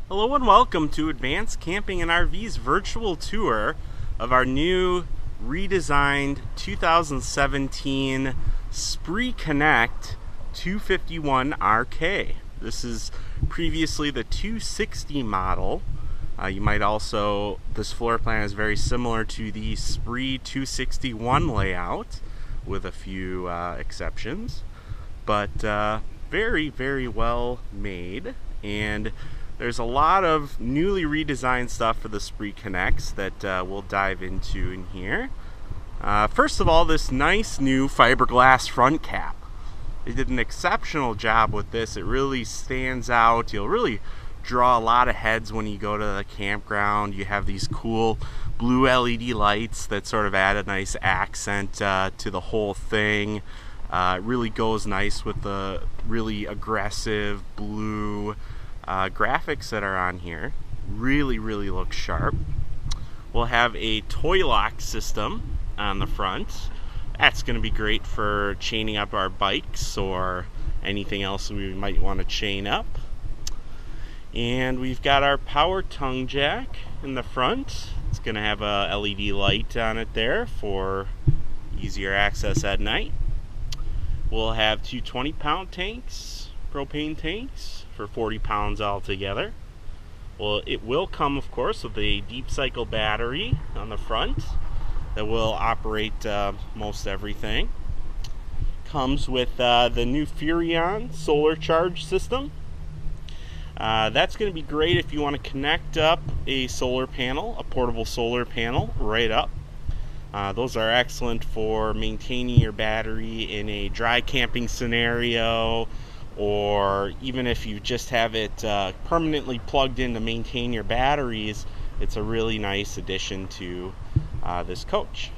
Hello and welcome to Advanced Camping and RV's virtual tour of our new redesigned 2017 Spree Connect 251 RK. This is previously the 260 model. This floor plan is very similar to the Spree 261 layout with a few exceptions, but very, very well made. And there's a lot of newly redesigned stuff for the Spree Connects that we'll dive into in here. First of all, this nice new fiberglass front cap. They did an exceptional job with this. It really stands out. You'll really draw a lot of heads when you go to the campground. You have these cool blue LED lights that sort of add a nice accent to the whole thing. It really goes nice with the really aggressive blue graphics that are on here. Really look sharp. We'll have a toy lock system on the front. That's going to be great for chaining up our bikes or anything else we might want to chain up. And we've got our power tongue jack in the front. It's going to have a LED light on it there for easier access at night. We'll have two 20-pound tanks, propane tanks, for 40 pounds altogether. Well, it will come, of course, with a deep cycle battery on the front that will operate most everything. Comes with the new Furrion solar charge system. That's going to be great if you want to connect up a solar panel, a portable solar panel, right up. Those are excellent for maintaining your battery in a dry camping scenario, or even if you just have it permanently plugged in to maintain your batteries. It's a really nice addition to this coach.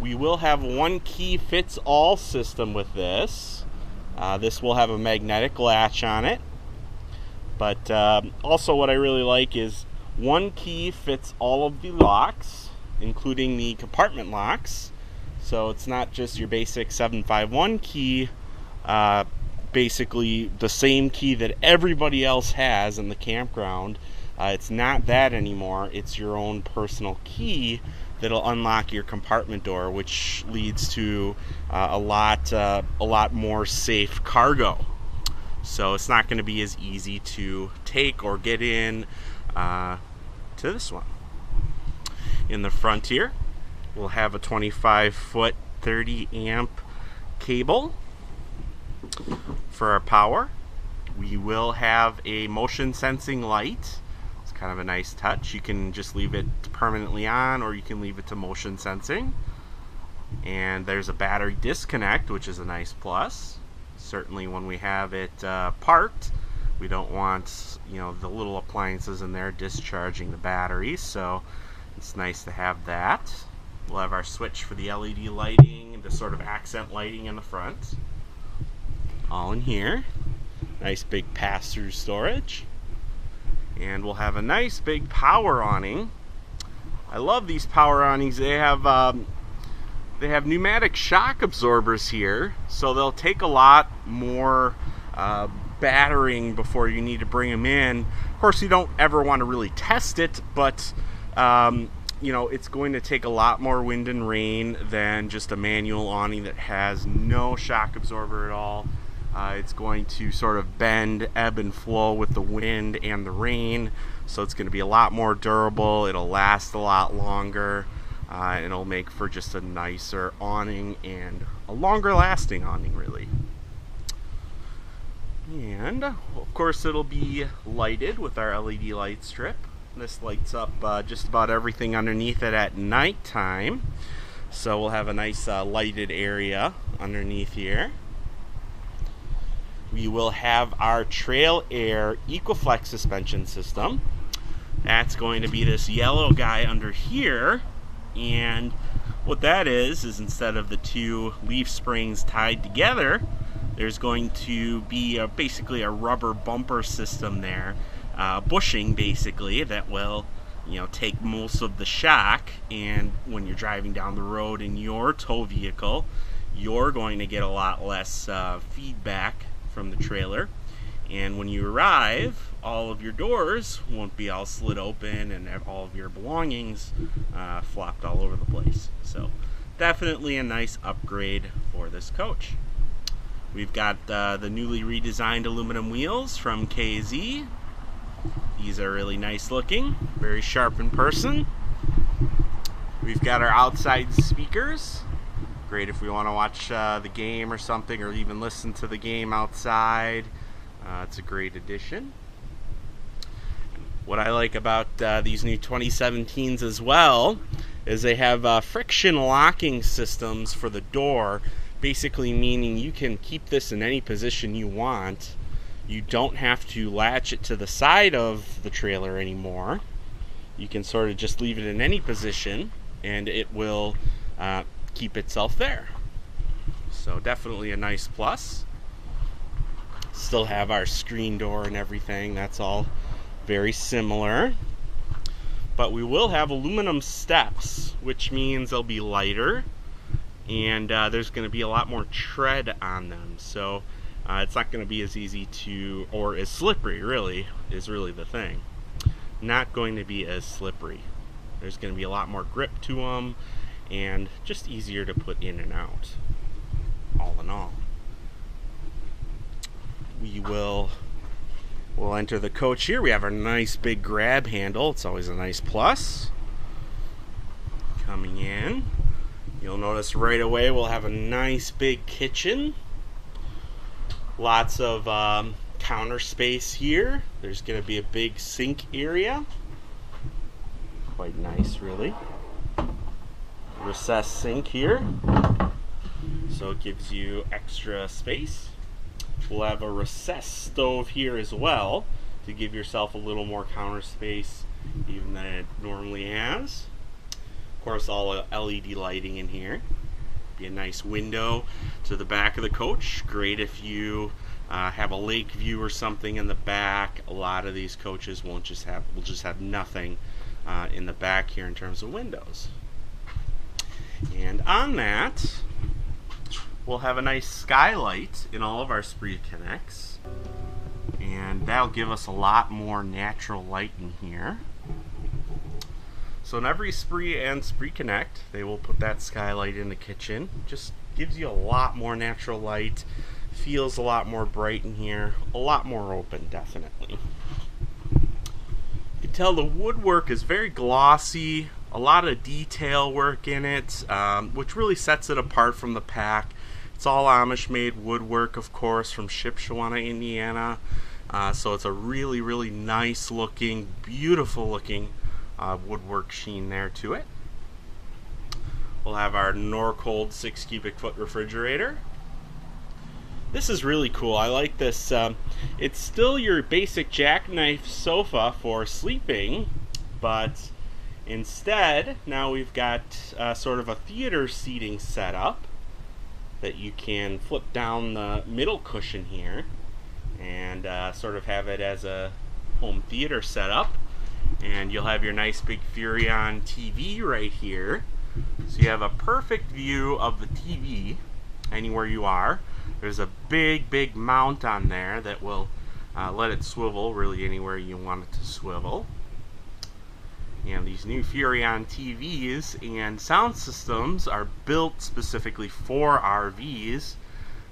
We will have one key fits all system with this. This will have a magnetic latch on it, but also what I really like is one key fits all of the locks, including the compartment locks. So it's not just your basic 751 key, basically the same key that everybody else has in the campground. It's not that anymore. It's your own personal key that'll unlock your compartment door, which leads to a lot more safe cargo. So it's not going to be as easy to take or get in to this one. In the front here, we'll have a 25-foot 30 amp cable for our power. We will have a motion sensing light. It's kind of a nice touch. You can just leave it permanently on, or you can leave it to motion sensing. And there's a battery disconnect, which is a nice plus. Certainly when we have it parked, we don't want the little appliances in there discharging the batteries, so it's nice to have that. We'll have our switch for the LED lighting, the sort of accent lighting in the front. All in here. Nice big pass-through storage. And we'll have a nice big power awning. I love these power awnings. They have pneumatic shock absorbers here, so they'll take a lot more battering before you need to bring them in. Of course, you don't ever want to really test it, but it's going to take a lot more wind and rain than just a manual awning that has no shock absorber at all. It's going to sort of bend, ebb and flow with the wind and the rain, so it's going to be a lot more durable. It'll last a lot longer, and it'll make for just a nicer awning and a longer lasting awning, really. And of course it'll be lighted with our LED light strip. This lights up just about everything underneath it at nighttime, so we'll have a nice lighted area underneath here. We will have our Trail Air EcoFlex suspension system. That's going to be this yellow guy under here, and what that is instead of the two leaf springs tied together, there's going to be basically a rubber bumper system there, bushing basically, that will take most of the shock, and when you're driving down the road in your tow vehicle, you're going to get a lot less feedback from the trailer, And when you arrive, all of your doors won't be all slid open and have all of your belongings flopped all over the place. So definitely a nice upgrade for this coach. We've got the newly redesigned aluminum wheels from KZ. These are really nice looking, very sharp in person. We've got our outside speakers. Great if we want to watch the game or something, or even listen to the game outside. It's a great addition. What I like about these new 2017s as well is they have friction locking systems for the door, basically meaning you can keep this in any position you want. You don't have to latch it to the side of the trailer anymore. You can sort of just leave it in any position and it will keep itself there. So definitely a nice plus. Still have our screen door and everything. That's all very similar. But we will have aluminum steps, which means they'll be lighter and there's going to be a lot more tread on them. So it's not going to be as easy to, or as slippery really, is really the thing. Not going to be as slippery. There's going to be a lot more grip to them and just easier to put in and out, all in all. We'll enter the coach here. We have our nice big grab handle. It's always a nice plus. Coming in, you'll notice right away we'll have a nice big kitchen. Lots of counter space here. There's going to be a big sink area. Quite nice, really. Recessed sink here, so it gives you extra space. We'll have a recessed stove here as well to give yourself a little more counter space even than it normally has. Of course, all LED lighting in here. Be a nice window to the back of the coach. Great if you have a lake view or something in the back. A lot of these coaches will just have nothing in the back here in terms of windows. And on that, we'll have a nice skylight in all of our Spree Connects, and that'll give us a lot more natural light in here. So in every Spree and Spree Connect, they will put that skylight in the kitchen. Just gives you a lot more natural light, feels a lot more bright in here, a lot more open, definitely. You can tell the woodwork is very glossy, a lot of detail work in it, which really sets it apart from the pack. It's all Amish-made woodwork, of course, from Shipshewana, Indiana. So it's a really, really nice looking, beautiful looking woodwork sheen there to it. We'll have our Norcold 6 cubic foot refrigerator. This is really cool. I like this. It's still your basic jackknife sofa for sleeping, but instead, now we've got sort of a theater seating setup that you can flip down the middle cushion here and sort of have it as a home theater setup. And you'll have your nice big Furrion TV right here. So you have a perfect view of the TV anywhere you are. There's a big, big mount on there that will let it swivel really anywhere you want it to swivel. And these new Furrion TVs and sound systems are built specifically for RVs,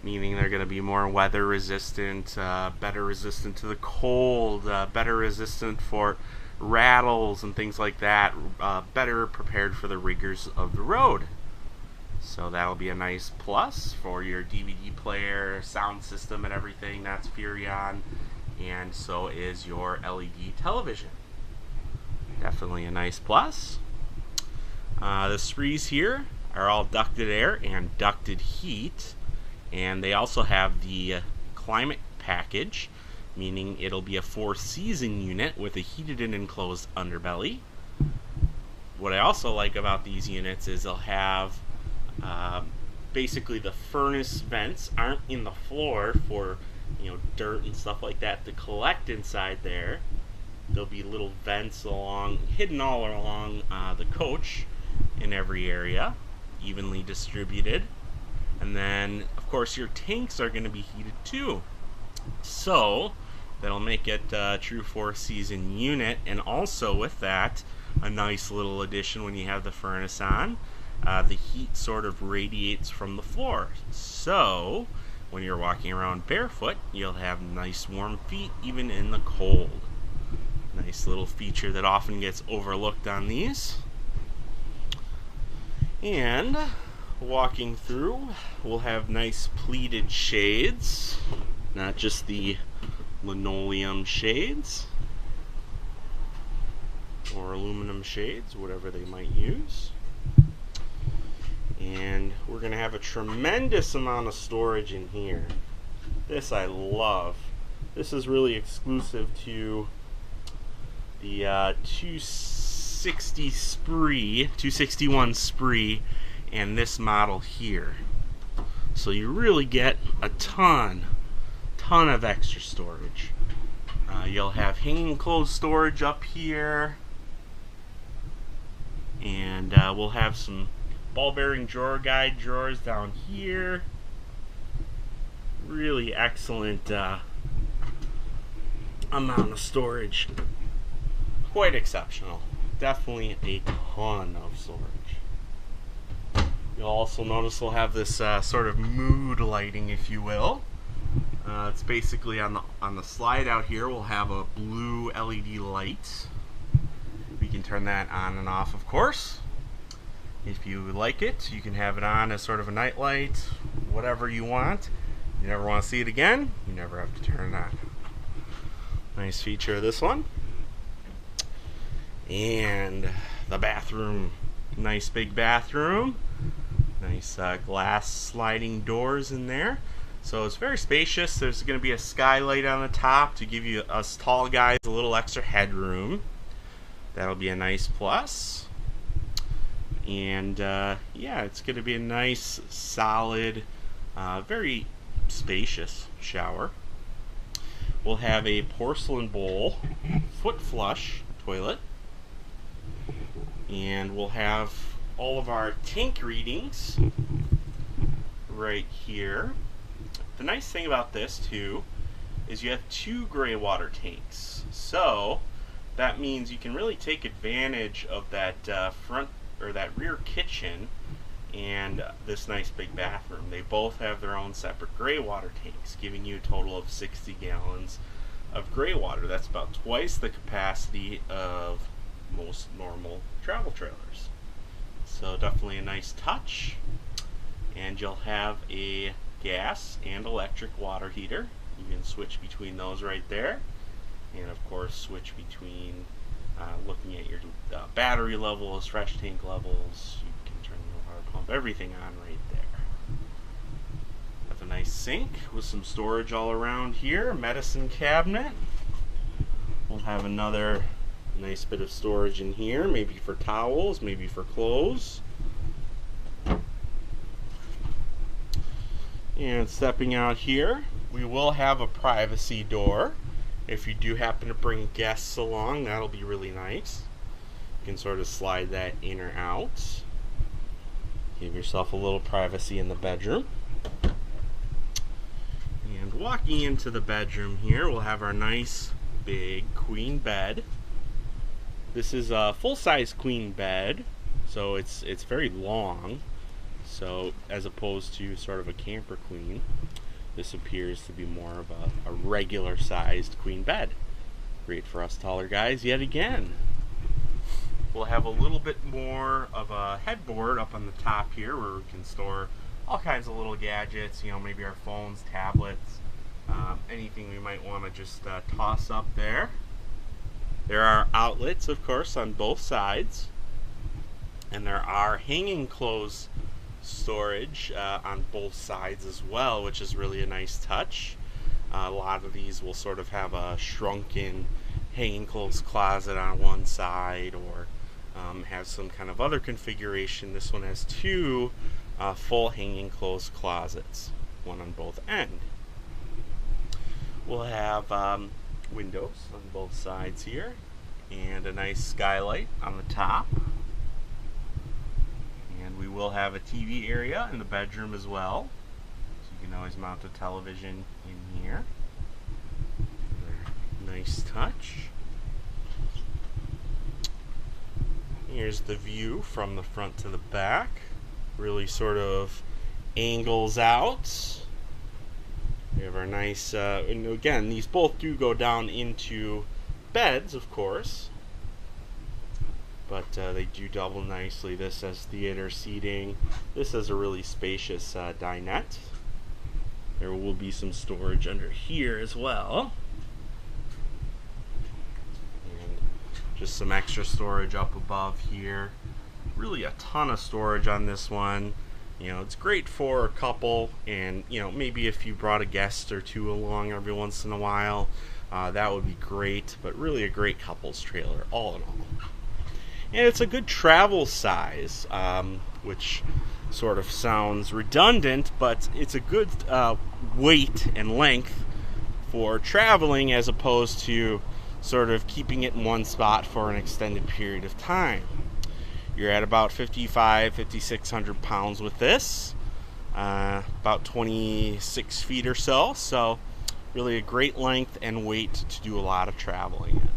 meaning they're going to be more weather resistant, better resistant to the cold, better resistant for rattles and things like that, better prepared for the rigors of the road. So that'll be a nice plus for your DVD player, sound system and everything. That's Furrion, and so is your LED television. Definitely a nice plus. The Sprees here are all ducted air and ducted heat, and they also have the climate package, meaning it'll be a 4-season unit with a heated and enclosed underbelly. What I also like about these units is they'll have basically the furnace vents aren't in the floor for dirt and stuff like that to collect inside there. There'll be little vents hidden all along the coach in every area, evenly distributed. And then, of course, your tanks are going to be heated too. So, That'll make it a true 4-season unit, and also with that, a nice little addition when you have the furnace on. The heat sort of radiates from the floor, so when you're walking around barefoot, you'll have nice warm feet even in the cold. Nice little feature that often gets overlooked on these. And walking through, we'll have nice pleated shades, not just the linoleum shades or aluminum shades, whatever they might use. And we're going to have a tremendous amount of storage in here. This I love. This is really exclusive to the 261 Spree and this model here. So you really get a ton of extra storage. You'll have hanging clothes storage up here, and we'll have some ball bearing drawer guide drawers down here. Really excellent amount of storage. Quite exceptional. Definitely a ton of storage. You'll also notice we'll have this sort of mood lighting, if you will. It's basically on the slide out here. We'll have a blue LED light. We can turn that on and off, of course. If you like it, you can have it on as sort of a night light, whatever you want. You never want to see it again, you never have to turn it on. Nice feature of this one. And the bathroom. Nice big bathroom. Nice glass sliding doors in there. So it's very spacious. There's going to be a skylight on the top to give you, us tall guys, a little extra headroom. That'll be a nice plus. And yeah, it's going to be a nice, solid, very spacious shower. We'll have a porcelain bowl, foot flush toilet. And we'll have all of our tank readings right here. The nice thing about this too is you have 2 gray water tanks, so that means you can really take advantage of that front or that rear kitchen and this nice big bathroom. They both have their own separate gray water tanks, giving you a total of 60 gallons of gray water. That's about twice the capacity of most normal travel trailers. So definitely a nice touch. And you'll have a gas and electric water heater. You can switch between those right there, and of course switch between looking at your battery levels, fresh tank levels. You can turn your water pump, everything on right there. Have a nice sink with some storage all around here, medicine cabinet. We'll have another nice bit of storage in here, maybe for towels, maybe for clothes. And stepping out here, we will have a privacy door. If you do happen to bring guests along, that'll be really nice. You can sort of slide that in or out. Give yourself a little privacy in the bedroom. And walking into the bedroom here, we'll have our nice big queen bed. This is a full-size queen bed, so it's very long. So as opposed to sort of a camper queen, this appears to be more of a regular sized queen bed. Great for us taller guys yet again. We'll have a little bit more of a headboard up on the top here where we can store all kinds of little gadgets, maybe our phones, tablets, anything we might want to just toss up there. There are outlets, of course, on both sides, and there are hanging clothes storage on both sides as well, which is really a nice touch. A lot of these will sort of have a shrunken hanging clothes closet on one side, or have some kind of other configuration. This one has 2 full hanging clothes closets, one on both ends. We'll have windows on both sides here, and a nice skylight on the top. And we will have a TV area in the bedroom as well, so you can always mount a television in here. Nice touch. Here's the view from the front to the back. Really sort of angles out. We have our nice, and again, these both do go down into beds, of course, but they do double nicely. This has theater seating. This has a really spacious dinette. There will be some storage under here as well. And just some extra storage up above here. Really a ton of storage on this one. You know, it's great for a couple, and you know, maybe if you brought a guest or two along every once in a while, that would be great. But really a great couples trailer all in all. And it's a good travel size, which sort of sounds redundant, but it's a good weight and length for traveling as opposed to sort of keeping it in one spot for an extended period of time. You're at about 5,600 pounds with this, about 26 feet or so, so really a great length and weight to do a lot of traveling in.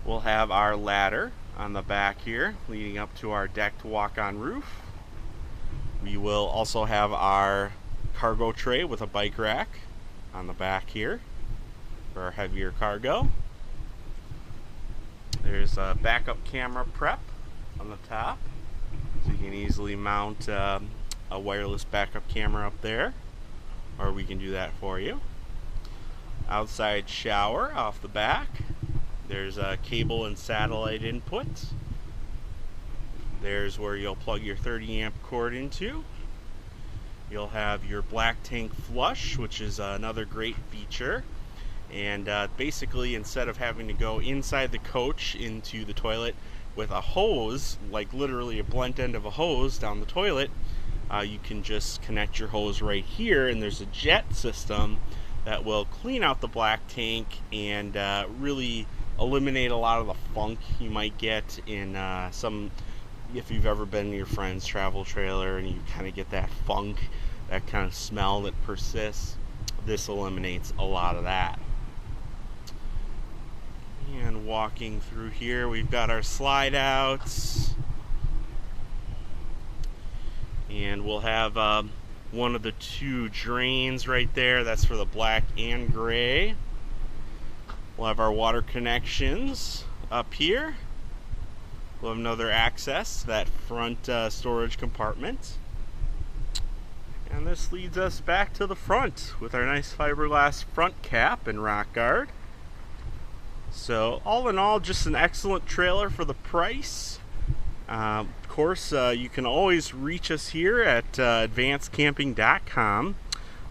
We'll have our ladder on the back here leading up to our decked walk-on roof. We will also have our cargo tray with a bike rack on the back here for our heavier cargo. There's a backup camera prep on the top, so you can easily mount a wireless backup camera up there, or we can do that for you. Outside shower off the back. There's a cable and satellite input. There's where you'll plug your 30 amp cord into. You'll have your black tank flush, which is another great feature. And basically, instead of having to go inside the coach into the toilet with a hose, like literally a blunt end of a hose down the toilet, you can just connect your hose right here, and there's a jet system that will clean out the black tank and really eliminate a lot of the funk you might get in if you've ever been in your friend's travel trailer and you kind of get that funk, that kind of smell that persists. This eliminates a lot of that. And walking through here, we've got our slide outs, and we'll have one of the two drains right there. That's for the black and gray. We'll have our water connections up here. We'll have another access to that front storage compartment. And this leads us back to the front with our nice fiberglass front cap and rock guard. So all in all, just an excellent trailer for the price. Of course, you can always reach us here at advancedcamping.com.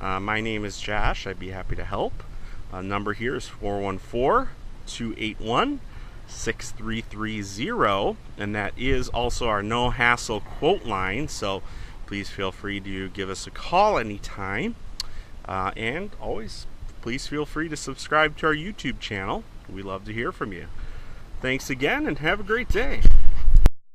My name is Josh. I'd be happy to help. Number here is 414-281-6330, and that is also our no hassle quote line, so please feel free to give us a call anytime, and always please feel free to subscribe to our YouTube channel. We love to hear from you. Thanks again, and have a great day.